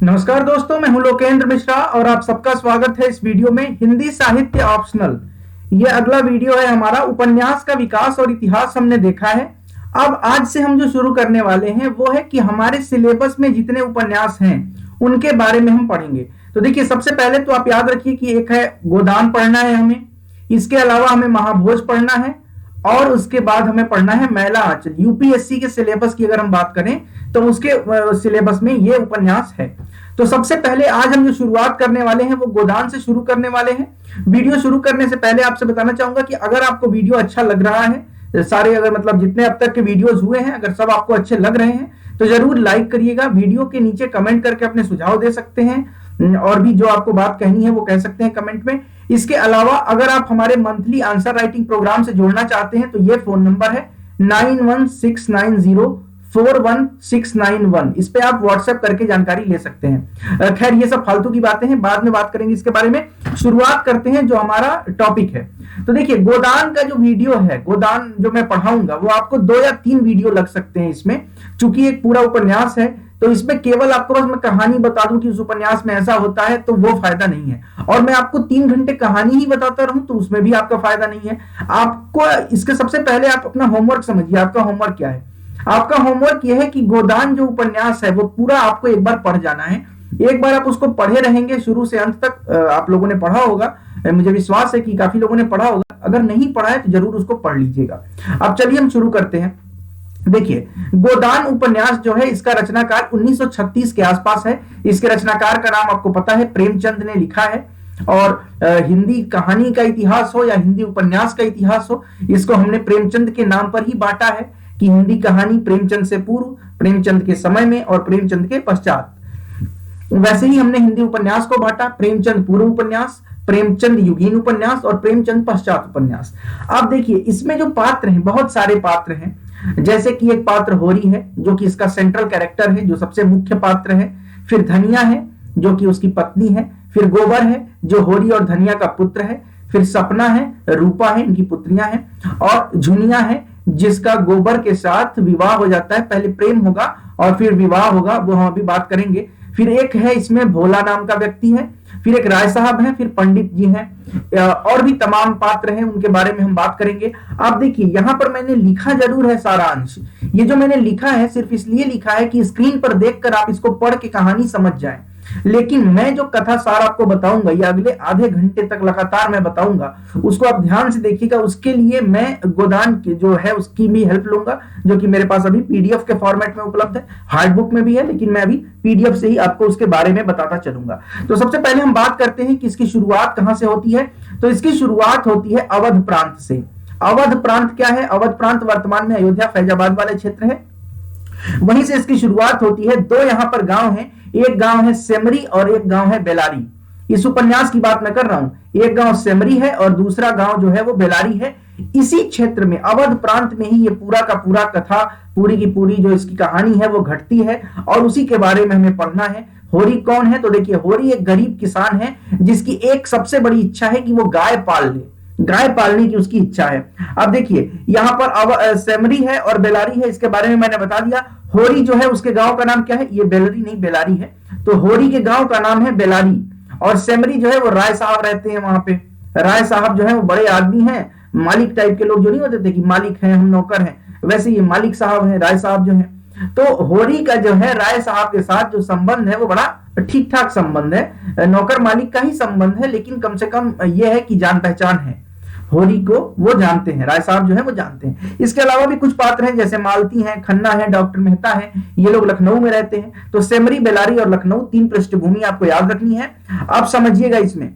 नमस्कार दोस्तों, मैं हूं लोकेंद्र मिश्रा और आप सबका स्वागत है इस वीडियो में। हिंदी साहित्य ऑप्शनल ये अगला वीडियो है हमारा। उपन्यास का विकास और इतिहास हमने देखा है। अब आज से हम जो शुरू करने वाले हैं वो है कि हमारे सिलेबस में जितने उपन्यास हैं उनके बारे में हम पढ़ेंगे। तो देखिए, सबसे पहले तो आप याद रखिए कि एक है गोदान पढ़ना है हमें, इसके अलावा हमें महाभोज पढ़ना है और उसके बाद हमें पढ़ना है मैला आंचल। यूपीएससी के सिलेबस की अगर हम बात करें तो उसके सिलेबस में ये उपन्यास है। तो सबसे पहले आज हम जो शुरुआत करने वाले हैं वो गोदान से शुरू करने वाले हैं। वीडियो शुरू करने से पहले आपसे बताना चाहूंगा कि अगर आपको वीडियो अच्छा लग रहा है, सारे अगर मतलब जितने अब तक के वीडियोस हुए हैं अगर सब आपको अच्छे लग रहे हैं तो जरूर लाइक करिएगा। वीडियो के नीचे कमेंट करके अपने सुझाव दे सकते हैं और भी जो आपको बात कहनी है वो कह सकते हैं कमेंट में। इसके अलावा अगर आप हमारे मंथली आंसर राइटिंग प्रोग्राम से जुड़ना चाहते हैं तो ये फोन नंबर है 9169041691। इस पे आप व्हाट्सएप करके जानकारी ले सकते हैं। खैर, ये सब फालतू की बातें हैं, बाद में बात करेंगे इसके बारे में। शुरुआत करते हैं जो हमारा टॉपिक है। तो देखिए, गोदान का जो वीडियो है, गोदान जो मैं पढ़ाऊंगा वो आपको 2 या 3 वीडियो लग सकते हैं इसमें। चूंकि एक पूरा उपन्यास है तो इसमें केवल आपको बस मैं कहानी बता दूं कि उस उपन्यास में ऐसा होता है तो वो फायदा नहीं है। और मैं आपको 3 घंटे कहानी ही बताता रहूं तो उसमें भी आपका फायदा नहीं है। आपको इसके सबसे पहले आप अपना होमवर्क समझिए। आपका होमवर्क क्या है? आपका होमवर्क यह है कि गोदान जो उपन्यास है वो पूरा आपको एक बार पढ़ जाना है। एक बार आप उसको पढ़े रहेंगे शुरू से अंत तक, आप लोगों ने पढ़ा होगा, मुझे विश्वास है कि काफी लोगों ने पढ़ा होगा। अगर नहीं पढ़ा है तो जरूर उसको पढ़ लीजिएगा। अब चलिए हम शुरू करते हैं। देखिए, गोदान उपन्यास जो है इसका रचनाकार 1936 के आसपास है। इसके रचनाकार का नाम आपको पता है, प्रेमचंद ने लिखा है। और हिंदी कहानी का इतिहास हो या हिंदी उपन्यास का इतिहास हो, इसको हमने प्रेमचंद के नाम पर ही बांटा है कि हिंदी कहानी प्रेमचंद से पूर्व, प्रेमचंद के समय में और प्रेमचंद के पश्चात। वैसे ही हमने हिंदी उपन्यास को बांटा, प्रेमचंद पूर्व उपन्यास, प्रेमचंद युगीन उपन्यास और प्रेमचंद पश्चात उपन्यास। अब देखिए, इसमें जो पात्र हैं, बहुत सारे पात्र हैं। जैसे कि एक पात्र होरी है जो कि इसका सेंट्रल कैरेक्टर है, जो सबसे मुख्य पात्र है। फिर धनिया है जो कि उसकी पत्नी है। फिर गोबर है जो होरी और धनिया का पुत्र है। फिर सपना है, रूपा है, इनकी पुत्रियां हैं। और झुनिया है जिसका गोबर के साथ विवाह हो जाता है। पहले प्रेम होगा और फिर विवाह होगा, वो हम अभी बात करेंगे। फिर एक है इसमें भोला नाम का व्यक्ति है। फिर एक राय साहब है, फिर पंडित जी हैं, और भी तमाम पात्र हैं, उनके बारे में हम बात करेंगे। आप देखिए, यहां पर मैंने लिखा जरूर है सारांश। ये जो मैंने लिखा है सिर्फ इसलिए लिखा है कि स्क्रीन पर देखकर आप इसको पढ़ के कहानी समझ जाएं। लेकिन मैं जो कथा सार आपको बताऊंगा, ये अगले आधे घंटे तक लगातार मैं बताऊंगा, उसको आप ध्यान से देखिएगा। उसके लिए मैं गोदान की जो है उसकी भी हेल्प लूंगा, जो कि मेरे पास अभी पीडीएफ के फॉर्मेट में उपलब्ध है। हार्ड बुक में भी है, लेकिन मैं अभी पीडीएफ से ही आपको उसके बारे में बताता चलूंगा। तो सबसे पहले हम बात करते हैं कि इसकी शुरुआत कहां से होती है। तो इसकी शुरुआत होती है अवध प्रांत से। अवध प्रांत क्या है? अवध प्रांत वर्तमान में अयोध्या फैजाबाद वाले क्षेत्र है, वहीं से इसकी शुरुआत होती है। 2 यहां पर गांव हैं, एक गांव है सेमरी और एक गांव है बेलारी। इस उपन्यास की बात मैं कर रहा हूं। एक गांव सेमरी है और दूसरा गांव जो है वो बेलारी है। इसी क्षेत्र में, अवध प्रांत में ही ये पूरा का पूरा कथा, पूरी की पूरी जो इसकी कहानी है वो घटती है और उसी के बारे में हमें पढ़ना है। होरी कौन है? तो देखिए, होरी एक गरीब किसान है जिसकी एक सबसे बड़ी इच्छा है कि वो गाय पाल ले। गाय पालने की उसकी इच्छा है। अब देखिए, यहाँ पर सेमरी है और बेलारी है, इसके बारे में मैंने बता दिया। होरी जो है उसके गांव का नाम क्या है? ये बेलरी नहीं बेलारी है। तो होरी के गांव का नाम है बेलारी और सेमरी जो है वो राय साहब रहते हैं वहां पे। राय साहब जो है वो बड़े आदमी हैं, मालिक टाइप के लोग जो नहीं होते थे कि मालिक हैं हम नौकर हैं, वैसे ये मालिक साहब हैं, राय साहब जो है। तो होरी का जो है राय साहब के साथ जो संबंध है वो बड़ा ठीक ठाक संबंध है, नौकर मालिक का ही संबंध है, लेकिन कम से कम ये है कि जान पहचान है। होरी को वो जानते हैं, राय साहब जो है वो जानते हैं। इसके अलावा भी कुछ पात्र हैं, जैसे मालती हैं, खन्ना है, डॉक्टर मेहता है, ये लोग लखनऊ में रहते हैं। तो सेमरी, बेलारी और लखनऊ 3 पृष्ठभूमि आपको याद रखनी है। अब समझिएगा इसमें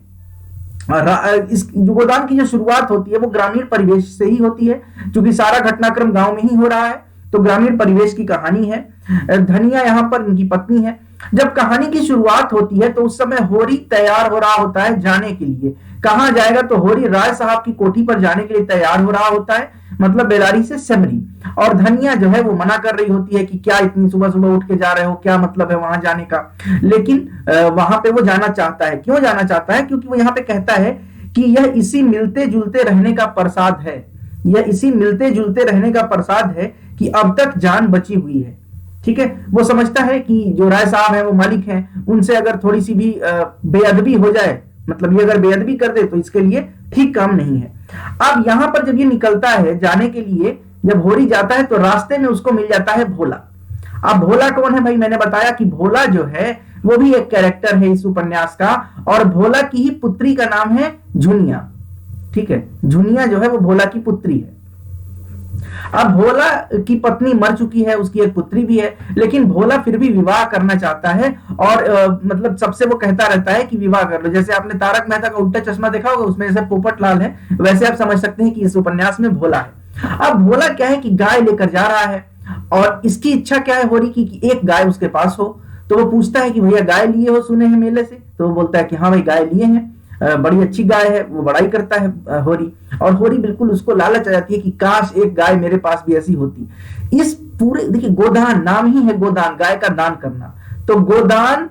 इस गोदान की जो शुरुआत होती है वो ग्रामीण परिवेश से ही होती है, क्योंकि सारा घटनाक्रम गांव में ही हो रहा है। तो ग्रामीण परिवेश की कहानी है। धनिया यहाँ पर इनकी पत्नी है। जब कहानी की शुरुआत होती है तो उस समय होरी तैयार हो रहा होता है जाने के लिए। कहां जाएगा? तो होरी राय साहब की कोठी पर जाने के लिए तैयार हो रहा होता है, मतलब बेलारी से सेमरी। और धनिया जो है वो मना कर रही होती है कि क्या इतनी सुबह सुबह उठ के जा रहे हो, क्या मतलब है वहां जाने का। लेकिन वहां पे वो जाना चाहता है। क्यों जाना चाहता है? क्योंकि वो यहाँ पे कहता है कि यह इसी मिलते जुलते रहने का प्रसाद है। यह इसी मिलते जुलते रहने का प्रसाद है कि अब तक जान बची हुई है। ठीक है, वो समझता है कि जो राय साहब है वो मालिक हैं, उनसे अगर थोड़ी सी भी बेअदबी हो जाए, मतलब ये अगर बेअदबी कर दे तो इसके लिए ठीक काम नहीं है। अब यहां पर जब ये निकलता है जाने के लिए, जब होरी जाता है तो रास्ते में उसको मिल जाता है भोला। अब भोला कौन है भाई? मैंने बताया कि भोला जो है वो भी एक कैरेक्टर है इस उपन्यास का, और भोला की ही पुत्री का नाम है झुनिया। ठीक है, झुनिया जो है वो भोला की पुत्री है। अब भोला की पत्नी मर चुकी है, उसकी एक पुत्री भी है, लेकिन भोला फिर भी विवाह करना चाहता है, और मतलब सबसे वो कहता रहता है कि विवाह कर लो। जैसे आपने तारक मेहता का उल्टा चश्मा देखा होगा, उसमें जैसे पोपट लाल है, वैसे आप समझ सकते हैं कि इस उपन्यास में भोला है। अब भोला क्या है कि गाय लेकर जा रहा है, और इसकी इच्छा क्या है होरी की कि एक गाय उसके पास हो। तो वो पूछता है कि भैया गाय लिए हो सुने हैं मेले से? तो वो बोलता है कि हाँ भाई गाय लिए हैं, बड़ी अच्छी गाय है। वो बड़ाई करता है होरी, और होरी बिल्कुल उसको लालच आ जाती है कि काश एक गाय मेरे पास भी ऐसी होती। इस पूरे देखिए, गोदान नाम ही है, गोदान गाय का दान करना। तो गोदान,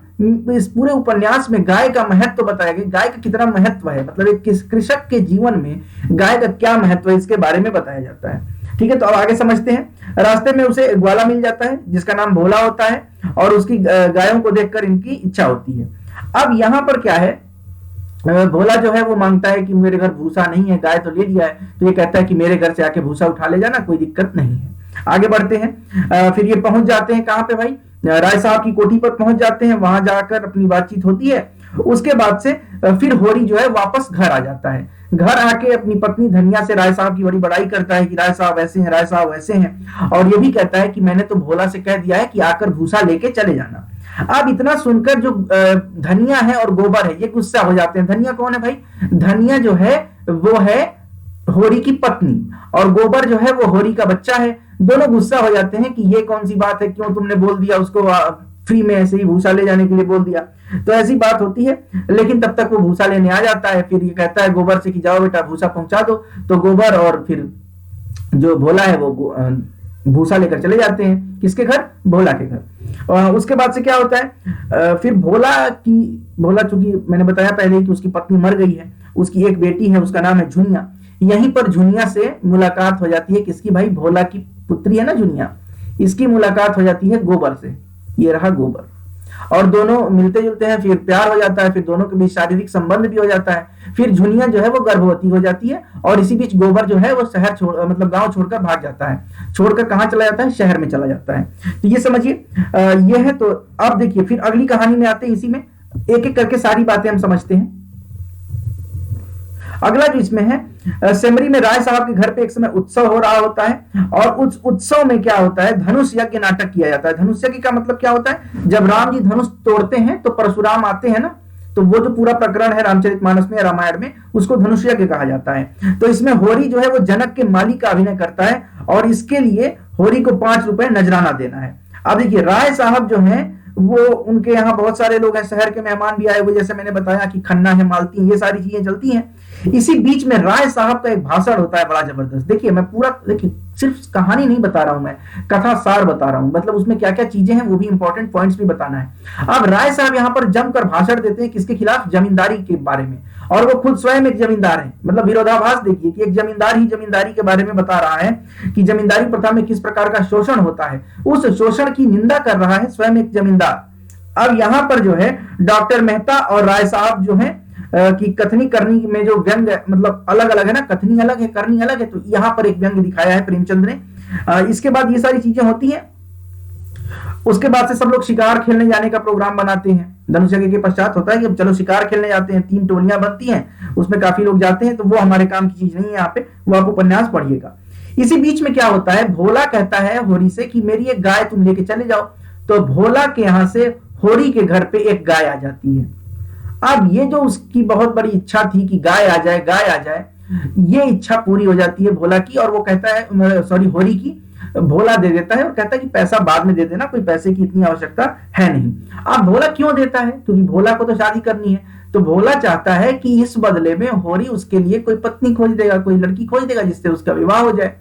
इस पूरे उपन्यास में गाय का महत्व बताया गया, गाय का कितना महत्व है, मतलब एक कृषक के जीवन में गाय का क्या महत्व है, इसके बारे में बताया जाता है। ठीक है, तो अब आगे समझते हैं। रास्ते में उसे एक ग्वाला मिल जाता है जिसका नाम भोला होता है, और उसकी गायों को देखकर इनकी इच्छा होती है। अब यहाँ पर क्या है, भोला जो है वो मांगता है कि मेरे घर भूसा नहीं है, गाय तो ले लिया है। तो ये कहता है कि मेरे घर से आके भूसा उठा ले जाना, कोई दिक्कत नहीं है। आगे बढ़ते हैं। फिर ये पहुंच जाते हैं कहाँ पे भाई? राय साहब की कोठी पर पहुंच जाते हैं, वहां जाकर अपनी बातचीत होती है। उसके बाद से फिर होरी जो है वापस घर आ जाता है। घर आके अपनी पत्नी धनिया से राय साहब की बड़ी बड़ाई करता है कि राय साहब ऐसे हैं, राय साहब वैसे हैं, और ये भी कहता है कि मैंने तो भोला से कह दिया है कि आकर भूसा लेके चले जाना। अब इतना सुनकर जो धनिया है और गोबर है ये गुस्सा हो जाते हैं। धनिया कौन है भाई? धनिया जो है वो है होरी की पत्नी, और गोबर जो है वो होरी का बच्चा है। दोनों गुस्सा हो जाते हैं कि ये कौन सी बात है, क्यों तुमने बोल दिया उसको फ्री में ऐसे ही भूसा ले जाने के लिए बोल दिया। तो ऐसी बात होती है, लेकिन तब तक वो भूसा लेने आ जाता है। फिर ये कहता है गोबर से कि जाओ बेटा भूसा पहुंचा दो। तो गोबर और फिर जो भोला है वो भूसा लेकर चले जाते हैं। किसके घर? भोला के घर। उसके बाद से क्या होता है, फिर भोला चूंकि मैंने बताया पहले कि उसकी पत्नी मर गई है, उसकी एक बेटी है, उसका नाम है झुनिया। यहीं पर झुनिया से मुलाकात हो जाती है। किसकी भाई? भोला की पुत्री है ना झुनिया, इसकी मुलाकात हो जाती है गोबर से। ये रहा गोबर, और दोनों मिलते जुलते हैं, फिर प्यार हो जाता है, फिर दोनों के बीच शारीरिक संबंध भी हो जाता है। फिर झुनिया जो है वो गर्भवती हो जाती है, और इसी बीच गोबर जो है वो शहर मतलब गांव छोड़कर भाग जाता है। छोड़कर कहाँ चला जाता है? शहर में चला जाता है। तो ये समझिए, ये है। तो अब देखिए फिर अगली कहानी में आते हैं। इसी में एक एक करके सारी बातें हम समझते हैं। अगला जो इसमें है, सेमरी में राय साहब के घर पे एक समय उत्सव हो रहा होता है, और उस उत्सव में क्या होता है, धनुष यज्ञ नाटक किया जाता है। धनुष यज्ञ का मतलब क्या होता है? जब राम जी धनुष तोड़ते हैं तो परशुराम आते हैं ना, तो वो जो पूरा प्रकरण है रामचरितमानस में या रामायण में, उसको धनुष यज्ञ कहा जाता है। तो इसमें होरी जो है वो जनक के माली का अभिनय करता है, और इसके लिए होरी को 5 रुपए नजराना देना है। अब देखिए राय साहब जो है वो, उनके यहाँ बहुत सारे लोग हैं, शहर के मेहमान भी आए हुए, जैसे मैंने बताया कि खन्ना है, मालती है, ये सारी चीजें चलती हैं। इसी बीच में राय साहब का एक भाषण होता है बड़ा जबरदस्त। देखिए मैं पूरा, देखिए सिर्फ कहानी नहीं बता रहा हूं, मैं कथा सार बता रहा हूं, मतलब उसमें क्या क्या चीजें हैं वो भी इंपॉर्टेंट पॉइंट्स भी बताना है। अब राय साहब यहाँ पर जमकर भाषण देते हैं किसके खिलाफ? जमींदारी के बारे में, और वो खुद स्वयं एक जमींदार है। मतलब विरोधाभास देखिए कि एक जमींदार ही जमींदारी के बारे में बता रहा है कि जमींदारी प्रथा में किस प्रकार का शोषण होता है, उस शोषण की निंदा कर रहा है स्वयं एक जमींदार। अब यहाँ पर जो है डॉक्टर मेहता और राय साहब जो है कि कथनी करनी में जो व्यंग मतलब अलग अलग है ना, कथनी अलग है, करनी अलग है, तो यहाँ पर एक व्यंग दिखाया है प्रेमचंद ने। इसके बाद ये सारी चीजें होती हैं। उसके बाद से सब लोग शिकार खेलने जाने का प्रोग्राम बनाते हैं। धनुष यज्ञ के पश्चात होता है कि अब चलो शिकार खेलने जाते हैं, 3 टोलियां बनती हैं, उसमें काफी लोग जाते हैं। तो वो हमारे काम की चीज नहीं है यहाँ पे, वो आप उपन्यास पढ़िएगा। इसी बीच में क्या होता है, भोला कहता है होरी से कि मेरी एक गाय तुम लेके चले जाओ। तो भोला के यहाँ से होरी के घर पे एक गाय आ जाती है। अब ये जो उसकी बहुत बड़ी इच्छा थी कि गाय आ जाए, गाय आ जाए, ये इच्छा पूरी हो जाती है भोला की। और वो कहता है, सॉरी होरी की, भोला दे देता है और कहता है कि पैसा बाद में दे देना, कोई पैसे की इतनी आवश्यकता है नहीं। अब भोला क्यों देता है? क्योंकि भोला को तो शादी करनी है। तो भोला चाहता है कि इस बदले में होरी उसके लिए कोई पत्नी खोज देगा, कोई लड़की खोज देगा जिससे उसका विवाह हो जाए।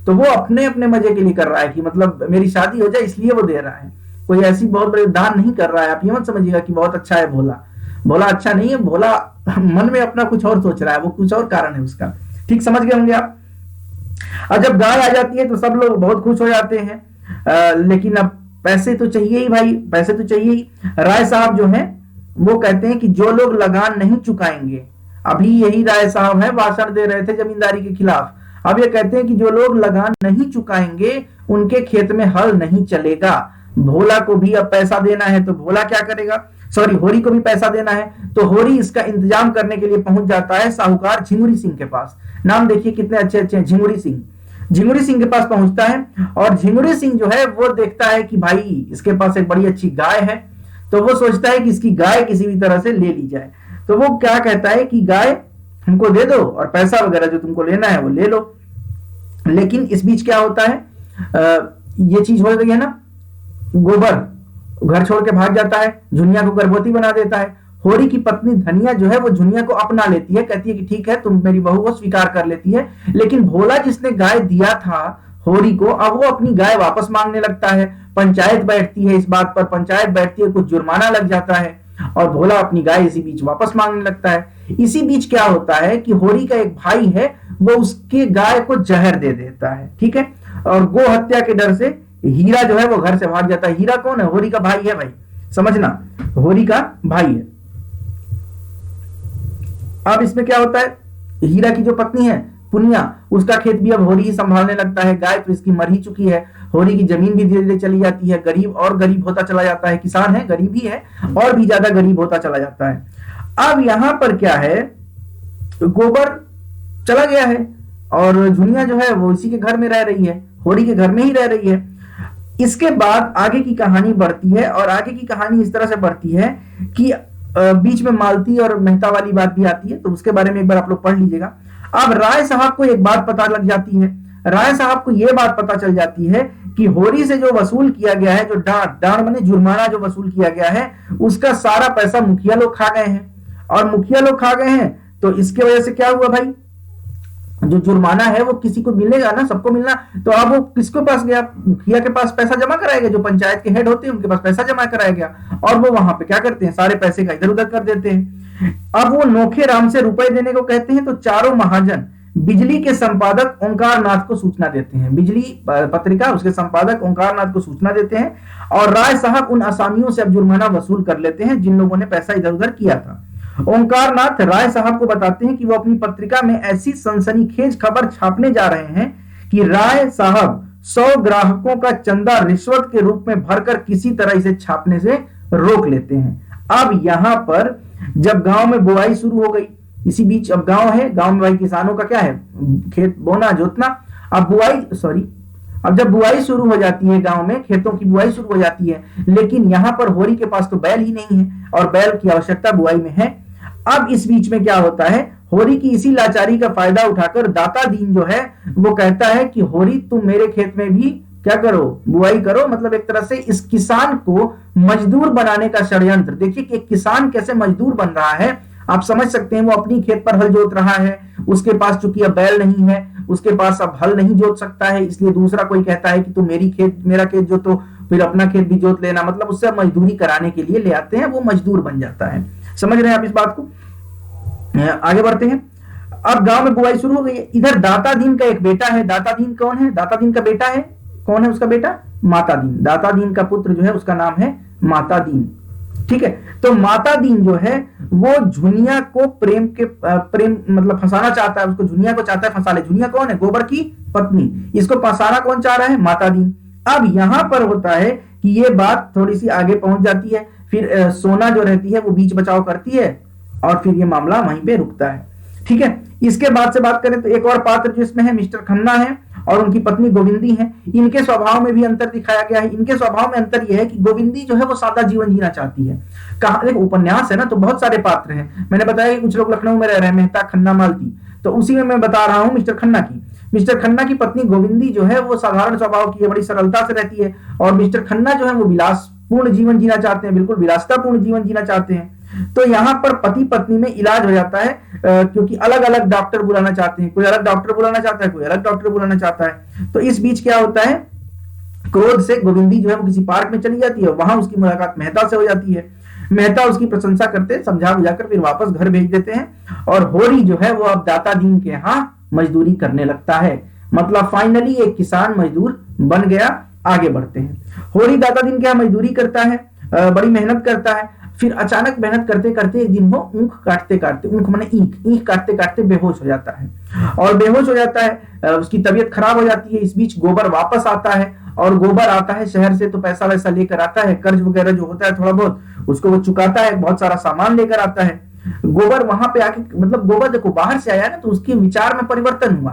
तो वो अपने अपने मजे के लिए कर रहा है कि मतलब मेरी शादी हो जाए, इसलिए वो दे रहा है। कोई ऐसी बहुत बड़ी दान नहीं कर रहा है। आप ये मत समझिएगा कि बहुत अच्छा है भोला। भोला अच्छा नहीं है, भोला मन में अपना कुछ और सोच रहा है, वो कुछ और कारण है उसका। ठीक समझ गए होंगे आप। अब जब गाय आ जाती है तो सब लोग बहुत खुश हो जाते हैं, लेकिन अब पैसे तो चाहिए ही भाई, पैसे तो चाहिए ही। राय साहब जो है वो कहते हैं कि जो लोग लगान नहीं चुकाएंगे, अभी यही राय साहब है भाषण दे रहे थे जमींदारी के खिलाफ, अब ये कहते हैं कि जो लोग लगान नहीं चुकाएंगे उनके खेत में हल नहीं चलेगा। भोला को भी अब पैसा देना है तो भोला क्या करेगा, सॉरी होरी को भी पैसा देना है तो होरी इसका इंतजाम करने के लिए पहुंच जाता है साहूकार झिंगुरी सिंह के पास। नाम देखिए कितने अच्छे अच्छे हैं, झिंगुरी सिंह। झिंगुरी सिंह के पास पहुंचता है और झिंगुरी सिंह जो है वो देखता है कि भाई इसके पास एक बड़ी अच्छी गाय है, तो वो सोचता है कि इसकी गाय किसी भी तरह से ले ली जाए। तो वो क्या कहता है कि गाय हमको दे दो और पैसा वगैरह जो तुमको लेना है वो ले लो। लेकिन इस बीच क्या होता है, ये चीज हो गई है ना, गोबर घर छोड़ के भाग जाता है, झुनिया को गर्भवती बना देता है। होरी की पत्नी धनिया जो है वो झुनिया को अपना लेती है, कहती है कि ठीक है तुम मेरी बहू को स्वीकार कर लेती है। लेकिन भोला जिसने गाय दिया था होरी को, अब वो अपनी गाय वापस मांगने लगता है। पंचायत बैठती है इस बात पर, पंचायत बैठती है, कुछ जुर्माना लग जाता है और भोला अपनी गाय इसी बीच वापस मांगने लगता है। इसी बीच क्या होता है कि होरी का एक भाई है वो उसके गाय को जहर दे देता है, ठीक है, और गो हत्या के डर से हीरा जो है वो घर से भाग जाता है। हीरा कौन है, होरी का भाई है भाई, समझना, होरी का भाई है। अब इसमें क्या होता है, हीरा की जो पत्नी है पुनिया, उसका खेत भी अब होरी ही संभालने लगता है। गाय तो इसकी मर ही चुकी है, होरी की जमीन भी धीरे धीरे चली जाती है, गरीब और गरीब होता चला जाता है, किसान है गरीब ही है और भी ज्यादा गरीब होता चला जाता है। अब यहां पर क्या है, गोबर चला गया है और झुनिया जो है वो इसी के घर में रह रही है, होरी के घर में ही रह रही है। इसके बाद आगे की कहानी बढ़ती है और आगे की कहानी इस तरह से बढ़ती है कि बीच में मालती और मेहता वाली बात भी आती है, तो उसके बारे में एक बार आप लोग पढ़ लीजिएगा। अब राय साहब को एक बात पता लग जाती है, राय साहब को यह बात पता चल जाती है कि होरी से जो वसूल किया गया है, जो डांड माने जुर्माना जो वसूल किया गया है, उसका सारा पैसा मुखिया लोग खा गए हैं। और मुखिया लोग खा गए हैं तो इसके वजह से क्या हुआ भाई, जो जुर्माना है वो किसी को मिलेगा ना, सबको मिलना। तो अब वो किसके पास गया, मुखिया के पास पैसा जमा कराया गया, जो पंचायत के हेड होते हैं उनके पास पैसा जमा कराया गया और वो वहां पे क्या करते हैं, सारे पैसे का इधर उधर कर देते हैं। अब वो नोखे राम से रुपए देने को कहते हैं, तो चारों महाजन बिजली के संपादक ओंकार नाथ को सूचना देते हैं, बिजली पत्रिका उसके संपादक ओंकार नाथ को सूचना देते हैं और राय साहब उन आसामियों से अब जुर्माना वसूल कर लेते हैं जिन लोगों ने पैसा इधर उधर किया था। ओंकार नाथ राय साहब को बताते हैं कि वो अपनी पत्रिका में ऐसी सनसनीखेज खबर छापने जा रहे हैं कि राय साहब 100 ग्राहकों का चंदा रिश्वत के रूप में भरकर किसी तरह इसे छापने से रोक लेते हैं। अब यहां पर जब गांव में बुआई शुरू हो गई, इसी बीच अब गांव है, गांव में भाई किसानों का क्या है, खेत बोना जोतना। अब जब बुआई शुरू हो जाती है, गांव में खेतों की बुआई शुरू हो जाती है, लेकिन यहां पर होरी के पास तो बैल ही नहीं है और बैल की आवश्यकता बुआई में है। अब इस बीच में क्या होता है, होरी की इसी लाचारी का फायदा उठाकर दाता दीन जो है वो कहता है कि होरी तुम मेरे खेत में भी क्या करो, बुआई करो। मतलब एक तरह से इस किसान को मजदूर बनाने का षड्यंत्र। देखिए कि एक किसान कैसे मजदूर बन रहा है, आप समझ सकते हैं। वो अपनी खेत पर हल जोत रहा है, उसके पास चूंकि अब बैल नहीं है, उसके पास अब हल नहीं जोत सकता है, इसलिए दूसरा कोई कहता है कि तुम मेरा खेत जो, तो फिर अपना खेत भी जोत लेना। मतलब उससे मजदूरी कराने के लिए ले आते हैं, वो मजदूर बन जाता है। समझ रहे हैं आप इस बात को, आगे बढ़ते हैं। अब गांव में बुआई शुरू हो गई है। इधर दाता दीन का एक बेटा है। दाता दीन कौन है, दाता दीन का बेटा है, कौन है उसका बेटा, माता दीन। दाता दीन का पुत्र जो है उसका नाम है माता दीन, ठीक है। तो माता दीन जो है वो झुनिया को प्रेम मतलब फंसाना चाहता है, उसको झुनिया को चाहता है फंसा ले। झुनिया कौन है, गोबर की पत्नी, इसको फंसाना कौन चाह रहा है, माता दीन। अब यहां पर होता है कि ये बात थोड़ी सी आगे पहुंच जाती है, फिर सोना जो रहती है वो बीच बचाव करती है और फिर ये मामला वहीं पे रुकता है, ठीक है। इसके बाद से बात करें तो एक और पात्र जो इसमें है मिस्टर खन्ना है और उनकी पत्नी गोविंदी है। इनके स्वभाव में भी अंतर दिखाया गया है। इनके स्वभाव में अंतर यह है कि गोविंदी जो है वो सादा जीवन जीना चाहती है। कहा उपन्यास है ना, तो बहुत सारे पात्र हैं। मैंने बताया कि कुछ लोग लखनऊ में रह रहे हैं, मेहता, खन्ना, मालती, तो उसी में मैं बता रहा हूं मिस्टर खन्ना की। मिस्टर खन्ना की पत्नी गोविंदी जो है वो साधारण स्वभाव की है, बड़ी सरलता से रहती है और मिस्टर खन्ना जो है वो विलासपूर्ण जीवन जीना चाहते हैं, बिल्कुल विलासतापूर्ण जीवन जीना चाहते हैं। तो यहाँ पर पति पत्नी में इलाज हो जाता है, क्योंकि अलग अलग डॉक्टर बुलाना चाहते हैं, कोई अलग डॉक्टर बुलाना चाहता है, कोई अलग डॉक्टर बुलाना चाहता है। तो इस बीच क्या होता है, क्रोध से गोविंदी जो है वो किसी पार्क में चली जाती है, वहां उसकी मुलाकात मेहता से हो जाती है। मेहता उसकी प्रशंसा करते, समझा बुझाकर फिर वापस घर भेज देते हैं और होरी जो है वो अब दाता दीन के यहाँ मजदूरी करने लगता है। मतलब फाइनली एक किसान मजदूर बन गया आगे बढ़ते हैं। होरी दाता दिन क्या मजदूरी करता है, बड़ी मेहनत करता है, फिर अचानक मेहनत करते करते एक दिन वो ऊख काटते काटते, ऊख माने ईख काटते काटते बेहोश हो जाता है, और बेहोश हो जाता है, उसकी तबीयत खराब हो जाती है। इस बीच गोबर वापस आता है, और गोबर आता है शहर से तो पैसा वैसा लेकर आता है, कर्ज वगैरह जो होता है थोड़ा बहुत उसको वो चुकाता है, बहुत सारा सामान लेकर आता है। गोबर वहां पे आके, मतलब गोबर देखो बाहर से आया ना, तो उसके विचार में परिवर्तन हुआ।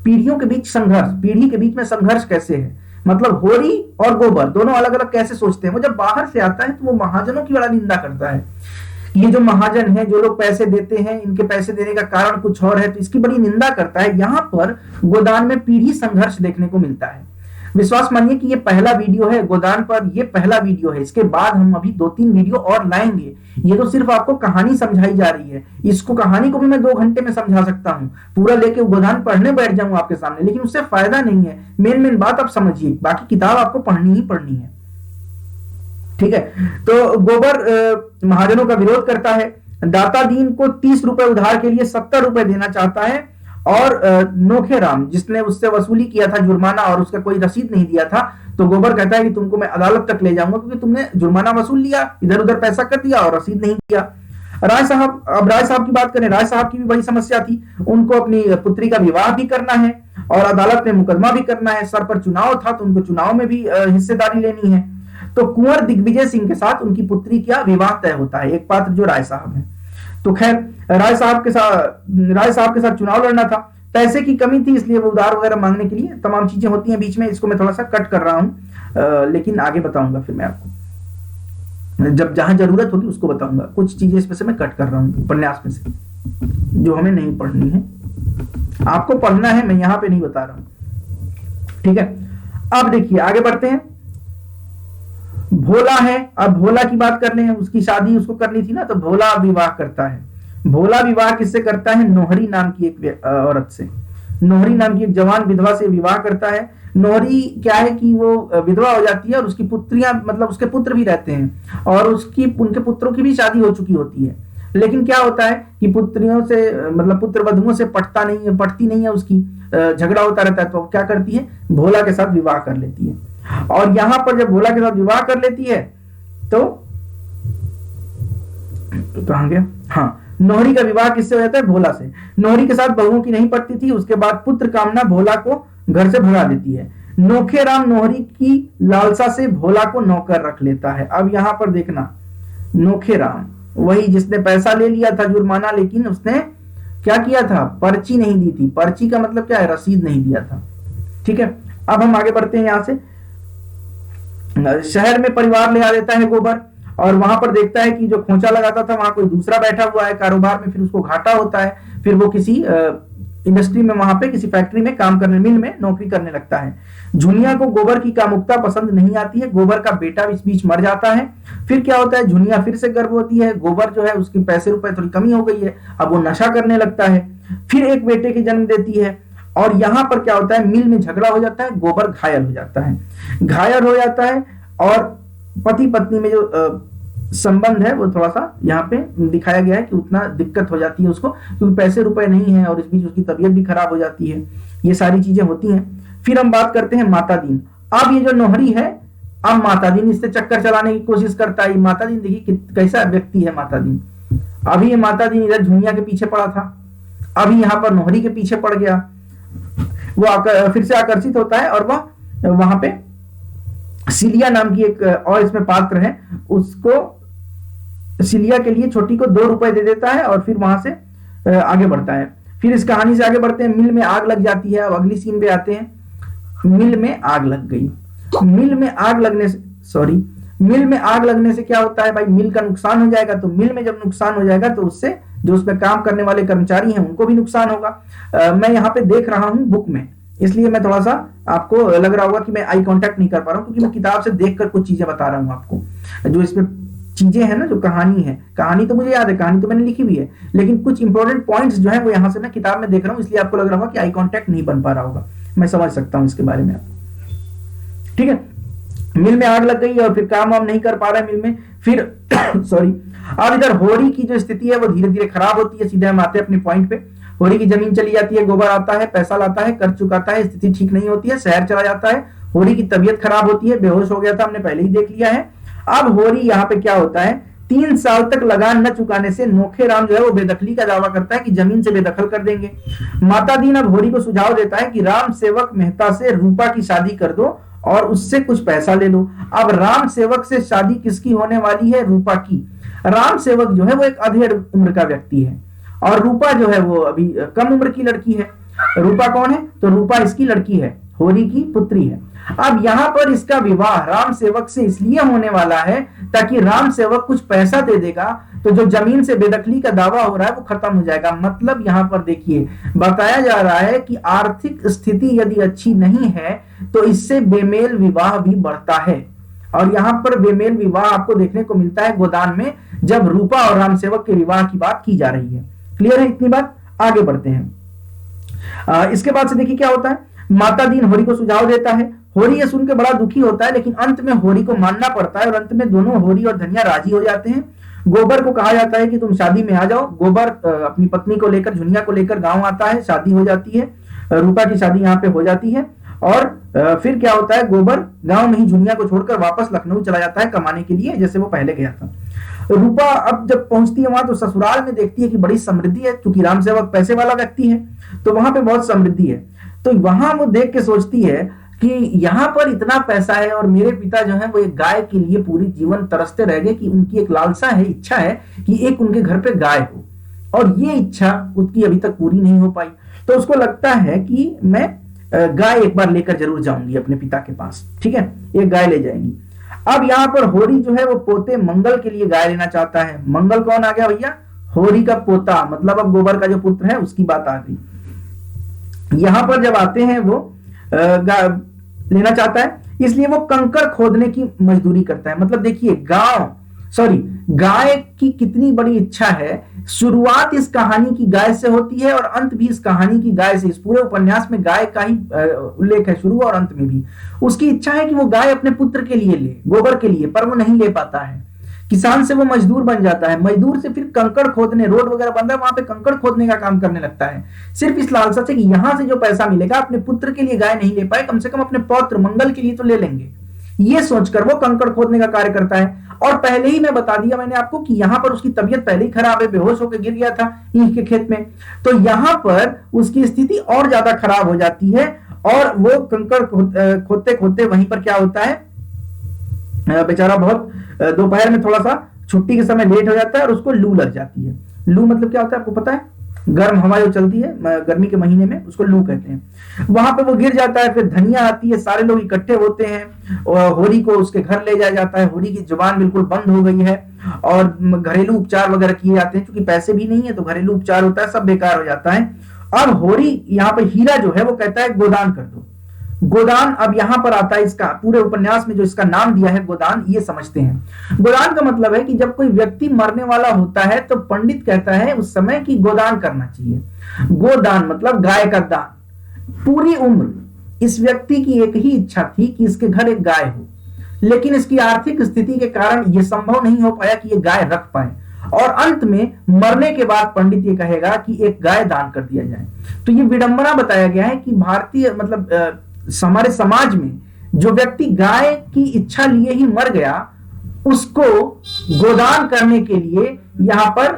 पीढ़ियों के बीच संघर्ष, पीढ़ी के बीच में संघर्ष कैसे है, मतलब होरी और गोबर दोनों अलग अलग कैसे सोचते हैं। वो जब बाहर से आता है तो वो महाजनों की बड़ा निंदा करता है, ये जो महाजन है, जो लोग पैसे देते हैं, इनके पैसे देने का कारण कुछ और है, तो इसकी बड़ी निंदा करता है। यहां पर गोदान में पीढ़ी संघर्ष देखने को मिलता है। विश्वास मानिए कि ये पहला वीडियो है गोदान पर, ये पहला वीडियो है। इसके बाद हम अभी 2-3 वीडियो और लाएंगे। ये तो सिर्फ आपको कहानी समझाई जा रही है, इसको कहानी को भी मैं 2 घंटे में समझा सकता हूँ, पूरा लेके गोदान पढ़ने बैठ जाऊंगा आपके सामने, लेकिन उससे फायदा नहीं है। मेन बात आप समझिए, बाकी किताब आपको पढ़नी ही पढ़नी है, ठीक है। तो गोबर महाजनों का विरोध करता है, दाता दीन को 30 रुपए उधार के लिए 70 रुपए देना चाहता है, और नोखे राम जिसने उससे वसूली किया था जुर्माना और उसका कोई रसीद नहीं दिया था, तो गोबर कहता है कि तुमको मैं अदालत तक ले जाऊंगा क्योंकि तुमने जुर्माना वसूल लिया, इधर उधर पैसा कर दिया और रसीद नहीं दिया। राय साहब, अब राय साहब की बात करें, राय साहब की भी बड़ी समस्या थी, उनको अपनी पुत्री का विवाह भी करना है और अदालत में मुकदमा भी करना है, सर पर चुनाव था तो उनको चुनाव में भी हिस्सेदारी लेनी है। तो कुंवर दिग्विजय सिंह के साथ उनकी पुत्री का विवाह तय होता है, एक पात्र जो राय साहब है। तो खैर राय साहब के साथ चुनाव लड़ना था, पैसे की कमी थी इसलिए वो उधार वगैरह मांगने के लिए, तमाम चीजें होती हैं बीच में, इसको मैं थोड़ा सा कट कर रहा हूं, लेकिन आगे बताऊंगा फिर मैं आपको, जब जहां जरूरत होगी उसको बताऊंगा। कुछ चीजें इसमें से मैं कट कर रहा हूं उपन्यास में से जो हमें नहीं पढ़नी है, आपको पढ़ना है, मैं यहां पे नहीं बता रहा हूं, ठीक है। अब देखिए आगे बढ़ते हैं। भोला है, अब भोला की बात कर लें, उसकी शादी उसको करनी थी ना, तो भोला विवाह करता है। भोला विवाह किससे करता है? नोहरी नाम की एक औरत से, नोहरी नाम की एक जवान विधवा से विवाह करता है। नोहरी क्या है कि वो विधवा हो जाती है और उसकी पुत्रियां, मतलब उसके पुत्र भी रहते हैं और उनके पुत्रों की भी शादी हो चुकी होती है, लेकिन क्या होता है कि पुत्रियों से, मतलब पुत्र वधुओं से पटती नहीं है उसकी, झगड़ा होता रहता है, तो क्या करती है, भोला के साथ विवाह कर लेती है। और यहां पर जब भोला के साथ विवाह कर लेती है तो कहां गया, हाँ, नोहरी का विवाह किससे हो जाता है? भोला से। नोहरी के साथ बहुओं की नहीं पड़ती थी, उसके बाद पुत्र कामना भोला को घर से भगा देती है। नोखे राम नोहरी की लालसा से भोला को नौकर रख लेता है। अब यहां पर देखना, नोखे राम वही जिसने पैसा ले लिया था जुर्माना, लेकिन उसने क्या किया था, पर्ची नहीं दी थी। पर्ची का मतलब क्या है, रसीद नहीं दिया था, ठीक है। अब हम आगे बढ़ते हैं, यहां से शहर में परिवार ले आ देता है गोबर, और वहां पर देखता है कि जो खोंचा लगाता था वहां कोई दूसरा बैठा हुआ है कारोबार में, फिर उसको घाटा होता है, फिर वो किसी इंडस्ट्री में, वहां पे किसी फैक्ट्री में काम करने, मिल में नौकरी करने लगता है। झुनिया को गोबर की कामुकता पसंद नहीं आती है, गोबर का बेटा इस बीच मर जाता है। फिर क्या होता है, झुनिया फिर से गर्भवती है, गोबर जो है उसकी पैसे रुपए थोड़ी कमी हो गई है, अब वो नशा करने लगता है, फिर एक बेटे की जन्म देती है। और यहां पर क्या होता है, मिल में झगड़ा हो जाता है, गोबर घायल हो जाता है, और पति पत्नी में जो संबंध है वो थोड़ा सा यहाँ पे दिखाया गया है कि उतना दिक्कत हो जाती है उसको, क्योंकि पैसे रुपए नहीं है और इस बीच उसकी तबीयत भी खराब हो जाती है, ये सारी चीजें होती हैं। फिर हम बात करते हैं माता दीन। अब ये जो नोहरी है, अब माता दीन इससे चक्कर चलाने की कोशिश करता है। माता दीन देखिए कैसा व्यक्ति है माता दीन। अभी ये माता दीन इधर झुनिया के पीछे पड़ा था, अभी यहाँ पर नोहरी के पीछे पड़ गया, वो फिर से आकर्षित होता है और वह वहां पे सिलिया नाम की एक और इसमें पात्र है, उसको सिलिया के लिए छोटी को 2 रुपए दे देता है और फिर वहां से आगे बढ़ता है। फिर इस कहानी से आगे बढ़ते हैं, मिल में आग लग जाती है। अब अगली सीन पे आते हैं, मिल में आग लग गई। मिल में आग लगने से क्या होता है भाई, मिल का नुकसान हो जाएगा। तो मिल में जब नुकसान हो जाएगा तो उससे जो उसमें काम करने वाले कर्मचारी हैं उनको भी नुकसान होगा। मैं यहाँ पे देख रहा हूँ बुक में, इसलिए मैं थोड़ा सा, आपको लग रहा होगा कि मैं आई कांटेक्ट नहीं कर पा रहा हूँ, क्योंकि मैं किताब से देखकर कुछ चीजें बता रहा हूँ आपको। जो इसमें चीजें हैं ना, जो कहानी है, कहानी तो मुझे याद है, कहानी तो मैंने लिखी हुई है, लेकिन कुछ इंपॉर्टेंट पॉइंट्स जो है वो यहाँ से मैं किताब में देख रहा हूँ, इसलिए आपको लग रहा होगा कि आई कांटेक्ट नहीं बन पा रहा होगा। मैं समझ सकता हूँ इसके बारे में, ठीक है। मिल में आग लग गई और फिर काम वाम नहीं कर पा रहा है मिल में। फिर सॉरी, अब इधर होरी की जो स्थिति है वो धीरे धीरे खराब होती है। सीधे हम आते हैं अपने पॉइंट पे। होरी की जमीन चली जाती है, गोबर आता है, पैसा लाता है, कर चुकाता है, स्थिति ठीक नहीं होती है, शहर चला जाता है, होरी की तबीयत खराब होती है, बेहोश हो गया था, हमने पहले ही देख लिया है। अब होरी यहाँ पे क्या होता है, 3 साल तक लगान न चुकाने से नोखे राम जो है वो बेदखली का दावा करता है कि जमीन से बेदखल कर देंगे। माता दीन अब होरी को सुझाव देता है कि राम सेवक मेहता से रूपा की शादी कर दो और उससे कुछ पैसा ले लो। अब राम सेवक से शादी किसकी होने वाली है, रूपा की। राम सेवक जो है वो एक अधेड़ उम्र का व्यक्ति है और रूपा जो है वो अभी कम उम्र की लड़की है। रूपा कौन है, तो रूपा इसकी लड़की है, होरी की पुत्री है। अब यहां पर इसका विवाह राम सेवक से इसलिए होने वाला है ताकि राम सेवक कुछ पैसा दे देगा तो जो जमीन से बेदखली का दावा हो रहा है वो खत्म हो जाएगा। मतलब यहां पर देखिए बताया जा रहा है कि आर्थिक स्थिति यदि अच्छी नहीं है तो इससे बेमेल विवाह भी बढ़ता है। और यहां पर बेमेल विवाह आपको देखने को मिलता है गोदान में, जब रूपा और राम सेवक के विवाह की बात की जा रही है। क्लियर है इतनी बात, आगे बढ़ते हैं। इसके बाद से देखिए क्या होता है, माता दीन होरी को सुझाव देता है। होरी ये सुन के बड़ा दुखी होता है, लेकिन अंत में होरी को मानना पड़ता है और अंत में दोनों होरी और धनिया राजी हो जाते हैं। गोबर को कहा जाता है कि तुम शादी में आ जाओ। गोबर अपनी पत्नी को लेकर, झुनिया को लेकर गांव आता है, शादी हो जाती है, रूपा की शादी यहाँ पे हो जाती है। और फिर क्या होता है, गोबर गांव में ही झुनिया को छोड़कर वापस लखनऊ चला जाता है कमाने के लिए, जैसे वो पहले गया था। रूपा अब जब पहुंचती है वहां तो ससुराल में देखती है कि बड़ी समृद्धि है, क्योंकि राम सेवक पैसे वाला व्यक्ति है तो वहां पे बहुत समृद्धि है। तो वहां वो देख के सोचती है कि यहाँ पर इतना पैसा है और मेरे पिता जो है वो एक गाय के लिए पूरी जीवन तरसते रह गए, कि उनकी एक लालसा है, इच्छा है कि एक उनके घर पे गाय हो, और ये इच्छा उसकी अभी तक पूरी नहीं हो पाई। तो उसको लगता है कि मैं गाय एक बार लेकर जरूर जाऊंगी अपने पिता के पास, ठीक है, एक गाय ले जाएंगी। अब यहाँ पर होरी जो है वो पोते मंगल के लिए गाय लेना चाहता है। मंगल कौन आ गया भैया, होरी का पोता, मतलब अब गोबर का जो पुत्र है उसकी बात आ गई। यहां पर जब आते हैं वो लेना चाहता है, इसलिए वो कंकड़ खोदने की मजदूरी करता है। मतलब देखिए गाय की कितनी बड़ी इच्छा है। शुरुआत इस कहानी की गाय से होती है और अंत भी इस कहानी की गाय से। इस पूरे उपन्यास में गाय का ही उल्लेख है, शुरू और अंत में भी। उसकी इच्छा है कि वो गाय अपने पुत्र के लिए ले, गोबर के लिए, पर वो नहीं ले पाता है। किसान से वो मजदूर बन जाता है, मजदूर से फिर कंकड़ खोदने, रोड वगैरह बन रहा है वहां पे कंकड़ खोदने का काम करने लगता है, सिर्फ इस लालसा से कि यहां से जो पैसा मिलेगा अपने पुत्र के लिए गाय नहीं ले पाए, कम से कम अपने पौत्र मंगल के लिए तो ले लेंगे, ये सोचकर वो कंकड़ खोदने का कार्य करता है। और पहले ही मैं बता दिया मैंने आपको कि यहां पर उसकी तबीयत पहले ही खराब है, बेहोश होकर गिर गया था ईंख के खेत में, तो यहां पर उसकी स्थिति और ज्यादा खराब हो जाती है। और वो कंकड़ खोदते खोदते वहीं पर क्या होता है, बेचारा बहुत दोपहर में थोड़ा सा छुट्टी के समय लेट हो जाता है और उसको लू लग जाती है। लू मतलब क्या होता है आपको पता है, गर्म हवा जो चलती है गर्मी के महीने में, उसको लू कहते हैं। वहां पे वो गिर जाता है, फिर धनिया आती है, सारे लोग इकट्ठे होते हैं और होरी को उसके घर ले जाया जाता है। होरी की जुबान बिल्कुल बंद हो गई है और घरेलू उपचार वगैरह किए जाते हैं, क्योंकि पैसे भी नहीं है तो घरेलू उपचार होता है, सब बेकार हो जाता है। अब होरी यहाँ पे हीरा जो है वो कहता है गोदान कर दो। गोदान अब यहां पर आता है, इसका पूरे उपन्यास में जो इसका नाम दिया है गोदान, ये समझते हैं। गोदान का मतलब है कि जब कोई व्यक्ति मरने वाला होता है तो पंडित कहता है उस समय कि गोदान करना चाहिए। गोदान मतलब गाय का दान। पूरी उम्र इस व्यक्ति की एक ही इच्छा थी कि इसके घर एक गाय हो, लेकिन इसकी आर्थिक स्थिति के कारण यह संभव नहीं हो पाया कि यह गाय रख पाए, और अंत में मरने के बाद पंडित ये कहेगा कि एक गाय दान कर दिया जाए। तो ये विडंबना बताया गया है कि भारतीय मतलब हमारे समाज में जो व्यक्ति गाय की इच्छा लिए ही मर गया, उसको गोदान करने के लिए यहां पर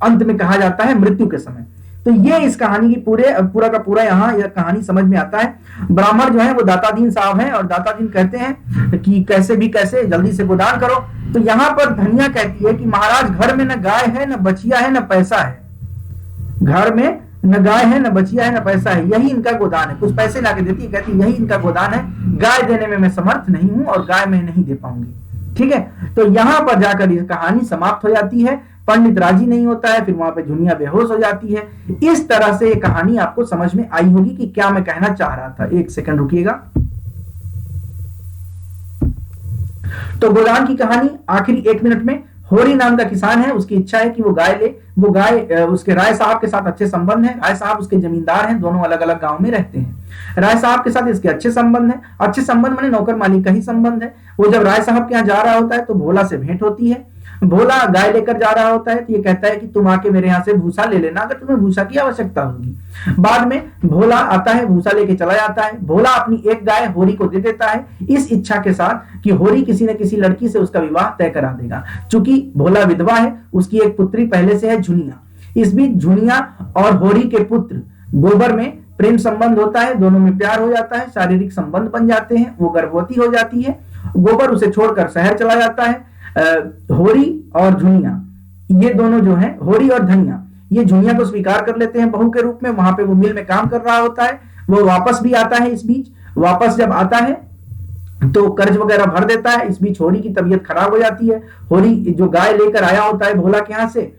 अंत में कहा जाता है मृत्यु के समय। तो ये इस कहानी की पूरा का पूरा यहाँ यह कहानी समझ में आता है। ब्राह्मण जो है वो दातादीन साहब हैं और दातादीन कहते हैं कि कैसे भी कैसे जल्दी से गोदान करो। तो यहाँ पर धनिया कहती है कि महाराज घर में न गाय है, न बचिया है, न पैसा है। घर में न गाय है, न बचिया है, न पैसा है, यही इनका गोदान है। कुछ पैसे लाके देती है, कहती यही इनका गोदान है, गाय देने में मैं समर्थ नहीं हूं और गाय मैं नहीं दे पाऊंगी। ठीक है, तो यहां पर जाकर ये कहानी समाप्त हो जाती है। पंडित राजी नहीं होता है, फिर वहां पे झुनिया बेहोश हो जाती है। इस तरह से ये कहानी आपको समझ में आई होगी कि क्या मैं कहना चाह रहा था। एक सेकंड रुकिएगा। तो गोदान की कहानी आखिरी 1 मिनट में। होरी नाम का किसान है, उसकी इच्छा है कि वो गाय ले। वो गाय उसके राय साहब के साथ अच्छे संबंध हैं, राय साहब उसके जमींदार हैं, दोनों अलग अलग गांव में रहते हैं। राय साहब के साथ इसके अच्छे संबंध हैं, अच्छे संबंध माने नौकर मालिक का ही संबंध है। वो जब राय साहब के यहाँ जा रहा होता है तो भोला से भेंट होती है। भोला गाय लेकर जा रहा होता है तो ये कहता है कि तुम आके मेरे यहाँ से भूसा ले लेना अगर तुम्हें भूसा की आवश्यकता होगी। बाद में भोला आता है, भूसा लेके चला जाता है। भोला अपनी एक गाय होरी को दे देता है इस इच्छा के साथ कि होरी किसी न किसी लड़की से उसका विवाह तय करा देगा। चूंकि भोला विधवा है, उसकी एक पुत्री पहले से है झुनिया। इस बीच झुनिया और होरी के पुत्र गोबर में प्रेम संबंध होता है, दोनों में प्यार हो जाता है, शारीरिक संबंध बन जाते हैं, वो गर्भवती हो जाती है। गोबर उसे छोड़कर शहर चला जाता है। होरी और झुनिया ये दोनों जो है, होरी और धनिया, ये झुनिया को स्वीकार कर लेते हैं बहू के रूप में। वहां पे वो मिल में काम कर रहा होता है, वो वापस भी आता है। इस बीच वापस जब आता है तो कर्ज वगैरह भर देता है। इस बीच होरी की तबीयत खराब हो जाती है। होरी जो गाय लेकर आया होता है भोला के यहाँ से,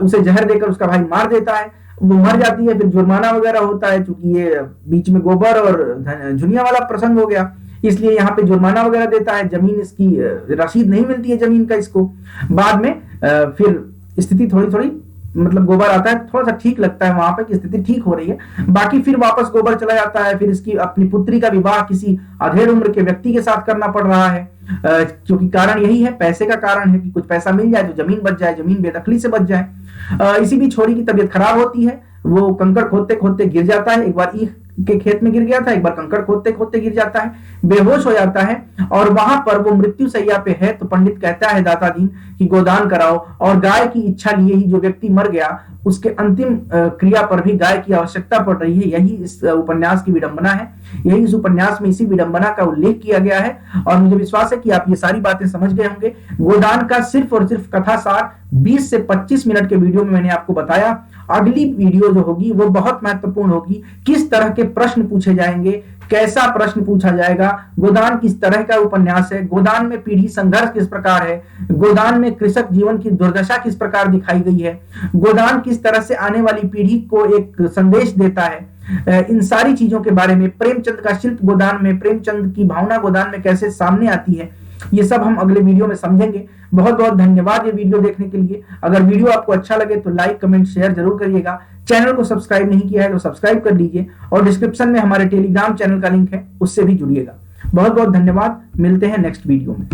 उसे जहर देकर उसका भाई मार देता है, वो मर जाती है। फिर जुर्माना वगैरह होता है, चूंकि ये बीच में गोबर और झुनिया वाला प्रसंग हो गया, इसलिए यहाँ पे जुर्माना वगैरह देता है। जमीन इसकी रसीद नहीं मिलती है जमीन का इसको। बाद में फिर स्थिति थोड़ी थोड़ी, मतलब गोबर आता है, थोड़ा सा ठीक लगता है वहां पे कि स्थिति ठीक हो रही है। बाकी फिर वापस गोबर चला जाता है। फिर इसकी अपनी पुत्री का विवाह किसी अधेड़ उम्र के व्यक्ति के साथ करना पड़ रहा है, क्योंकि कारण यही है, पैसे का कारण है कि कुछ पैसा मिल जाए तो जमीन बच जाए, जमीन बेदखली से बच जाए। इसी बीच छोरी की तबीयत खराब होती है, वो कंकड़ खोदते खोदते गिर जाता है। एक बार ईख के खेत में गिर गया था, एक बार कंकड़ खोदते खोदते गिर जाता है, बेहोश हो जाता है। और वहां पर वो मृत्यु शैया पे है तो पंडित कहता है दाता दीन कि गोदान कराओ, और गाय की इच्छा लिए ही जो व्यक्ति मर गया उसके अंतिम क्रिया पर भी गाय की आवश्यकता पड़ रही है। यही इस उपन्यास की विडंबना है, यही इस उपन्यास में इसी विडंबना का उल्लेख किया गया है। और मुझे विश्वास है कि आप ये सारी बातें समझ गए होंगे। गोदान का सिर्फ और सिर्फ कथा सार 20 से 25 मिनट के वीडियो में मैंने आपको बताया। अगली वीडियो जो होगी वो बहुत महत्वपूर्ण होगी। किस तरह के प्रश्न पूछे जाएंगे, कैसा प्रश्न पूछा जाएगा, गोदान किस तरह का उपन्यास है, गोदान में पीढ़ी संघर्ष किस प्रकार है, गोदान में कृषक जीवन की दुर्दशा किस प्रकार दिखाई गई है, गोदान किस तरह से आने वाली पीढ़ी को एक संदेश देता है, इन सारी चीजों के बारे में, प्रेमचंद का शिल्प गोदान में, प्रेमचंद की भावना गोदान में कैसे सामने आती है, ये सब हम अगले वीडियो में समझेंगे। बहुत बहुत धन्यवाद ये वीडियो देखने के लिए। अगर वीडियो आपको अच्छा लगे तो लाइक कमेंट शेयर जरूर करिएगा। चैनल को सब्सक्राइब नहीं किया है तो सब्सक्राइब कर लीजिए, और डिस्क्रिप्शन में हमारे टेलीग्राम चैनल का लिंक है, उससे भी जुड़िएगा। बहुत बहुत धन्यवाद, मिलते हैं नेक्स्ट वीडियो में।